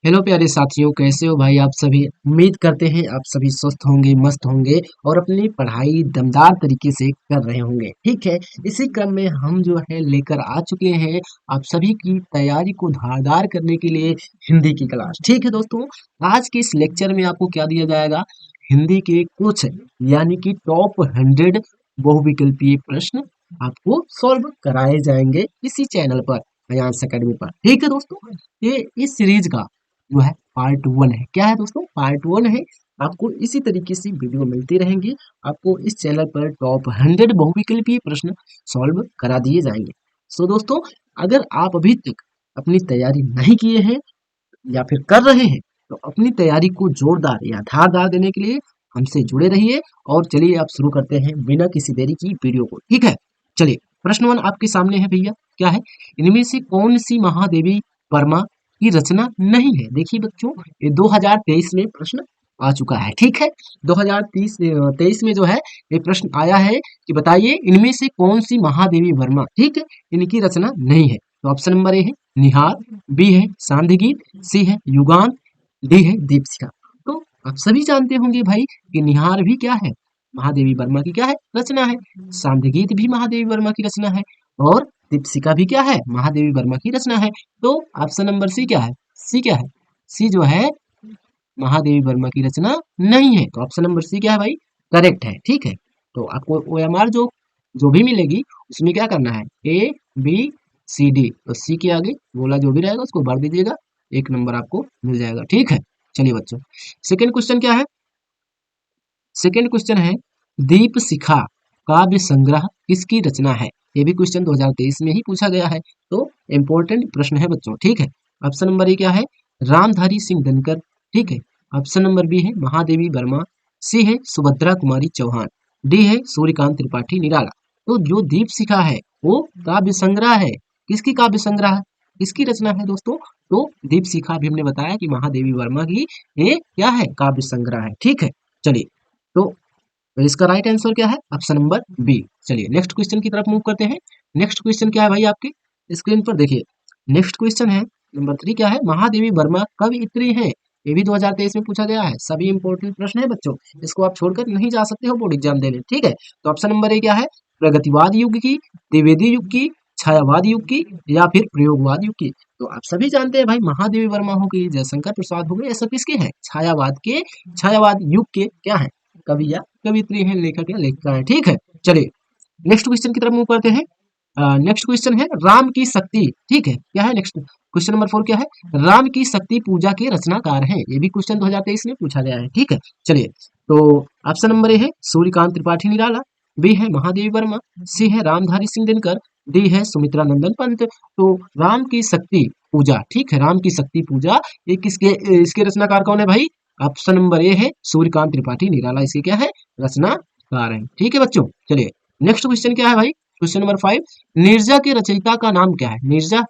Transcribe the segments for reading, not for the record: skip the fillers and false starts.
Hello प्यारे साथियों, कैसे हो भाई आप सभी। उम्मीद करते हैं आप सभी स्वस्थ होंगे, मस्त होंगे और अपनी पढ़ाई दमदार तरीके से कर रहे होंगे। ठीक है, इसी क्रम में हम जो है लेकर आ चुके हैं आप सभी की तैयारी को धारदार करने के लिए हिंदी की क्लास। ठीक है दोस्तों, आज के इस लेक्चर में आपको क्या दिया जाएगा, हिंदी के कुछ यानी कि टॉप 100 बहुविकल्पीय प्रश्न आपको सॉल्व कराए जाएंगे इसी चैनल पर, अयांश अकेडमी पर। ठीक है दोस्तों, ये इस सीरीज का जो है पार्ट 1 है। क्या है दोस्तों, पार्ट 1 है। आपको इसी तरीके से वीडियो मिलती रहेंगी। आपको इस चैनल पर टॉप 100 बहुविकल्पीय प्रश्न सॉल्व करा दिए जाएंगे। सो दोस्तों, अगर आप अभी तक अपनी तैयारी नहीं किए हैं या फिर कर रहे हैं तो अपनी तैयारी को जोरदार या धारदार देने के लिए हमसे जुड़े रहिए। और चलिए आप शुरू करते हैं बिना किसी देरी की वीडियो को। ठीक है, चलिए प्रश्न 1 आपके सामने है भैया। क्या है, इनमें से कौन सी महादेवी वर्मा की रचना नहीं है। देखिए बच्चों, ये 2023 में प्रश्न आ चुका है। ठीक है, 2023 में जो है ये प्रश्न आया है कि बताइए इनमें से कौन सी महादेवी वर्मा, ठीक है, इनकी रचना नहीं है। तो ऑप्शन नंबर ए है निहार, बी है सांध्य गीत, सी है युगान, डी है दीपशिखा। तो आप सभी जानते होंगे भाई कि निहार भी क्या है, महादेवी वर्मा की क्या है, रचना है। सांध्य गीत भी महादेवी वर्मा की रचना है और दीपशिखा भी क्या है, महादेवी वर्मा की रचना है। तो ऑप्शन नंबर सी क्या है, सी क्या है, सी जो है महादेवी वर्मा की रचना नहीं है। तो ऑप्शन नंबर सी क्या है भाई, करेक्ट है। ठीक है, तो आपको OMR जो जो भी मिलेगी उसमें क्या करना है, ABCD, तो सी के आगे बोला जो भी रहेगा उसको भर दीजिएगा, 1 नंबर आपको मिल जाएगा। ठीक है, चलिए बच्चों, सेकेंड क्वेश्चन क्या है, सेकेंड क्वेश्चन है दीप शिखा काव्य संग्रह किसकी रचना है। ये भी क्वेश्चन 2023 में ही पूछा गया है, तो इम्पोर्टेंट प्रश्न है बच्चों। ठीक है, ऑप्शन नंबर ए क्या है, रामधारी सिंह दिनकर, ठीक है। ऑप्शन नंबर बी है महादेवी वर्मा, सी है सुभद्रा कुमारी चौहान, डी है सूर्यकांत त्रिपाठी निराला। तो जो दीप शिखा है वो काव्य संग्रह है। किसकी काव्य संग्रह है, किसकी रचना है दोस्तों, तो दीप शिखा भी हमने बताया कि महादेवी वर्मा की ये क्या है, काव्य संग्रह है। ठीक है, चलिए, तो इसका राइट आंसर क्या है, ऑप्शन नंबर बी। चलिए नेक्स्ट क्वेश्चन की तरफ मूव करते हैं। नेक्स्ट क्वेश्चन क्या है भाई, आपके स्क्रीन पर देखिए। नेक्स्ट क्वेश्चन है नंबर 3, क्या है, महादेवी वर्मा कवियत्री है। ये भी 2023 में पूछा गया है। सभी इंपॉर्टेंट प्रश्न है बच्चों, इसको आप छोड़कर नहीं जा सकते हो बोर्ड एग्जाम देने। ठीक है, तो ऑप्शन नंबर ए क्या है, प्रगतिवाद युग की, द्विवेदी युग की, छायावाद युग की या फिर प्रयोगवाद युग की। तो आप सभी जानते हैं भाई महादेवी वर्मा हो गई, जयशंकर प्रसाद हो गए, ये सब किसके हैं, छायावाद के, छायावाद युग के क्या है, कवि या कवित्री है, लेखक या लेखिका है। ठीक है, चलिए नेक्स्ट क्वेश्चन की तरफ मूव करते हैं। नेक्स्ट क्वेश्चन है राम की शक्ति, ठीक है, क्या है नेक्स्ट क्वेश्चन नंबर 4, क्या है, राम की शक्ति पूजा के रचनाकार हैं। ये भी क्वेश्चन 2023 में पूछा गया है। ठीक है, चलिए, तो ऑप्शन नंबर ए है सूर्यकांत त्रिपाठी निराला, बी है महादेवी वर्मा, सी है रामधारी सिंह दिनकर, डी है सुमित्रा नंदन पंत। तो राम की शक्ति पूजा, ठीक है, राम की शक्ति पूजा, ये किसके, इसके रचनाकार कौन है भाई, ऑप्शन नंबर ए है सूर्यकांत त्रिपाठी निराला, इसके क्या है, रचनाकार है। ठीक है बच्चों, चलिए नेक्स्ट क्वेश्चन क्या है भाई, क्वेश्चन नंबर 5, नीरजा के रचयिता का नाम क्या है, नीरजा,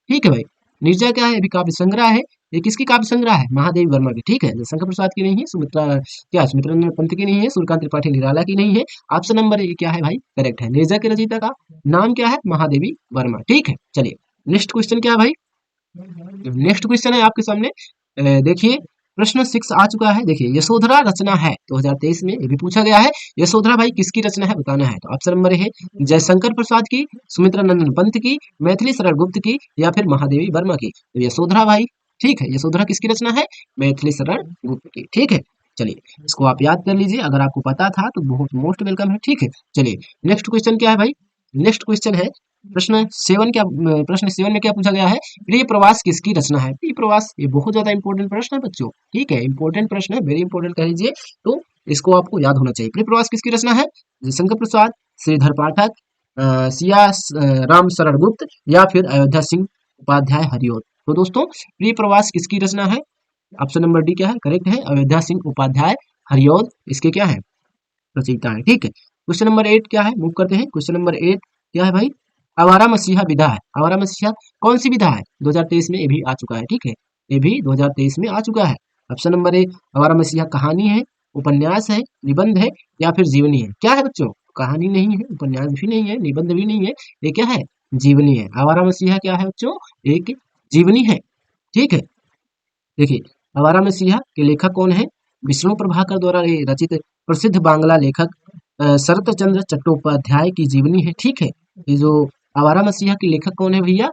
ठीक है भाई, नीरजा क्या है, अभी काव्य संग्रह है। ये किसकी काव्य संग्रह है, महादेवी वर्मा की। ठीक है, जयशंकर प्रसाद की नहीं है, सुमित्रा क्या, सुमित्रा नंदन पंत की नहीं है, सूर्यकांत त्रिपाठी निराला की नहीं है। ऑप्शन नंबर ए क्या है भाई, करेक्ट है, नीरजा के रचयिता का नाम क्या है, महादेवी वर्मा। ठीक है, चलिए नेक्स्ट क्वेश्चन क्या है भाई, नेक्स्ट क्वेश्चन है आपके सामने। देखिए प्रश्न 6 आ चुका है। देखिए यशोधरा रचना है, 2023 में ये भी पूछा गया है, यशोधरा भाई किसकी रचना है बताना है। तो ऑप्शन नंबर है जयशंकर प्रसाद की, सुमित्रा नंदन पंत की, मैथिली शरण गुप्त की या फिर महादेवी वर्मा की। तो यशोधरा भाई, ठीक है, यशोधरा किसकी रचना है, मैथिली शरण गुप्त की। ठीक है, चलिए इसको आप याद कर लीजिए, अगर आपको पता था तो बहुत मोस्ट वेलकम है। ठीक है, चलिए नेक्स्ट क्वेश्चन क्या है भाई, नेक्स्ट क्वेश्चन है प्रश्न 7, क्या प्रश्न 7 में क्या पूछा गया है, प्रिय प्रवास किसकी रचना है। प्रिय प्रवास ये बहुत ज्यादा इंपॉर्टेंट प्रश्न है बच्चों। ठीक है, इंपॉर्टेंट प्रश्न है, वेरी इंपॉर्टेंट कह लीजिए, तो इसको आपको याद होना चाहिए। प्रिय प्रवास किसकी रचना है, जयशंकर प्रसाद, श्रीधर पाठक, सिया राम शरण गुप्त या फिर अयोध्या सिंह उपाध्याय हरिओत। तो दोस्तों प्रिय प्रवास किसकी रचना है, ऑप्शन नंबर डी क्या है, करेक्ट है, अयोध्या सिंह उपाध्याय हरिओत इसके क्या है, रचयिता है। ठीक है, क्वेश्चन नंबर 8 क्या है, मूव करते हैं। क्वेश्चन नंबर 8 क्या है भाई, आवारा मसीहा विधा है। आवारा मसीहा कौन सी विधा है, 2023 में ये भी आ चुका है। ठीक है, ये भी 2023 में आ चुका है। ऑप्शन नंबर ए आवारा मसीहा कहानी है, उपन्यास है, निबंध है या फिर जीवनी है। क्या है बच्चों, कहानी नहीं है, उपन्यास भी नहीं है, निबंध भी नहीं है, ये क्या है, जीवनी है। आवारा मसीहा क्या है बच्चों, एक जीवनी है। ठीक है, देखिए, आवारा मसीहा के लेखक कौन है? विष्णु प्रभाकर द्वारा ये रचित प्रसिद्ध बांग्ला लेखक शरत चंद्र चट्टोपाध्याय की जीवनी है। ठीक है, ये जो आवारा मसीहा के लेखक कौन है भैया?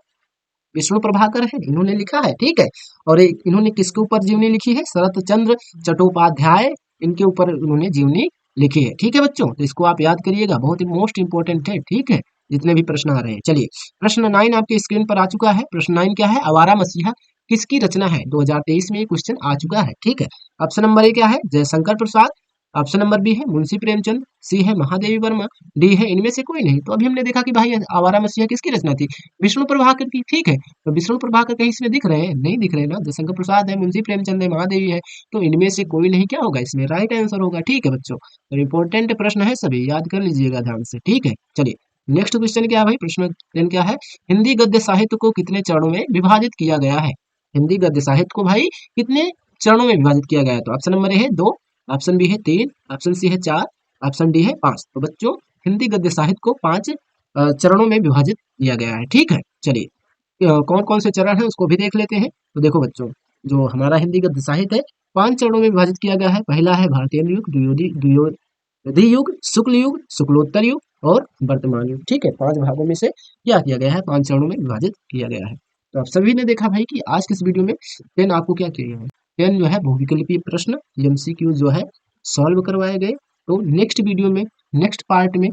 विष्णु प्रभाकर है, इन्होंने लिखा है। ठीक है, और इन्होंने किसके ऊपर जीवनी लिखी है? शरत चंद्र चट्टोपाध्याय, इनके ऊपर उन्होंने जीवनी लिखी है। ठीक है बच्चों, तो इसको आप याद करिएगा, बहुत ही मोस्ट इंपॉर्टेंट है। ठीक है, जितने भी प्रश्न आ रहे हैं। चलिए, प्रश्न 9 आपके स्क्रीन पर आ चुका है। प्रश्न 9 क्या है? आवारा मसीहा किसकी रचना है? 2023 में ये क्वेश्चन आ चुका है। ठीक है, ऑप्शन नंबर ए क्या है? Jaishankar Prasad. Option number B है मुंशी प्रेमचंद। सी है महादेवी वर्मा। डी है इनमें से कोई नहीं। तो अभी हमने देखा कि भाई आवारा मसीहा किसकी रचना थी? विष्णु प्रभाकर की। ठीक है, तो विष्णु प्रभाकर कहीं इसमें दिख रहे हैं? नहीं दिख रहे हैं ना। जयशंकर प्रसाद है, मुंशी प्रेमचंद है, महादेवी है, तो इनमें से कोई नहीं क्या होगा? इसमें राइट आंसर होगा। ठीक है बच्चों, तो इंपॉर्टेंट प्रश्न है, सभी याद कर लीजिएगा ध्यान से। ठीक है, चलिए नेक्स्ट क्वेश्चन क्या है भाई? प्रश्न 10 क्या है? हिंदी गद्य साहित्य को कितने चरणों में विभाजित किया गया है? हिंदी गद्य साहित्य को भाई कितने चरणों में विभाजित किया गया है? तो ऑप्शन नंबर ए है 2, ऑप्शन बी है 3, ऑप्शन सी है 4, ऑप्शन डी है 5। तो बच्चों, हिंदी गद्य साहित्य को 5 चरणों में विभाजित किया गया है। ठीक है, चलिए कौन कौन से चरण है उसको भी देख लेते हैं। तो देखो बच्चों, जो हमारा हिंदी गद्य साहित्य है 5 चरणों में विभाजित किया गया है। पहला है भारतीय युग, द्वियोधी युग, शुक्ल युग, शुक्लोत्तर युग और वर्तमान युग। ठीक है, 5 भागों में से क्या किया गया है? 5 चरणों में विभाजित किया गया है। तो आप सभी ने देखा भाई कि आज के इस वीडियो में 10 आपको क्या किया गया है? 10 जो है बहुविकल्पीय प्रश्न एमसीक्यू जो है सॉल्व करवाए गए। तो नेक्स्ट वीडियो में, नेक्स्ट पार्ट में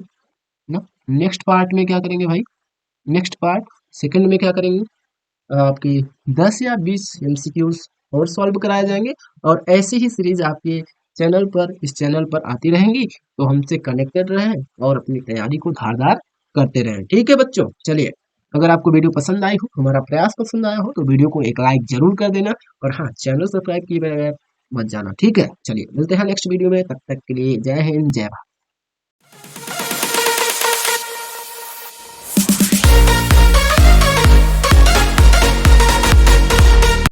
ना, नेक्स्ट पार्ट में क्या करेंगे भाई? नेक्स्ट पार्ट सेकंड में क्या करेंगे? आपकी 10 या 20 एमसीक्यूज और सॉल्व कराए जाएंगे। और ऐसी ही सीरीज आपके चैनल पर, इस चैनल पर आती रहेंगी। तो हमसे कनेक्टेड रहें और अपनी तैयारी को धारदार करते रहें। ठीक है बच्चों, चलिए अगर आपको वीडियो पसंद आई हो, हमारा प्रयास पसंद आया हो, तो वीडियो को एक लाइक जरूर कर देना। और हाँ, चैनल सब्सक्राइब किए बगैर मत जाना। ठीक है, चलिए मिलते हैं नेक्स्ट वीडियो में, तब तक के लिए जय हिंद, जय भारत।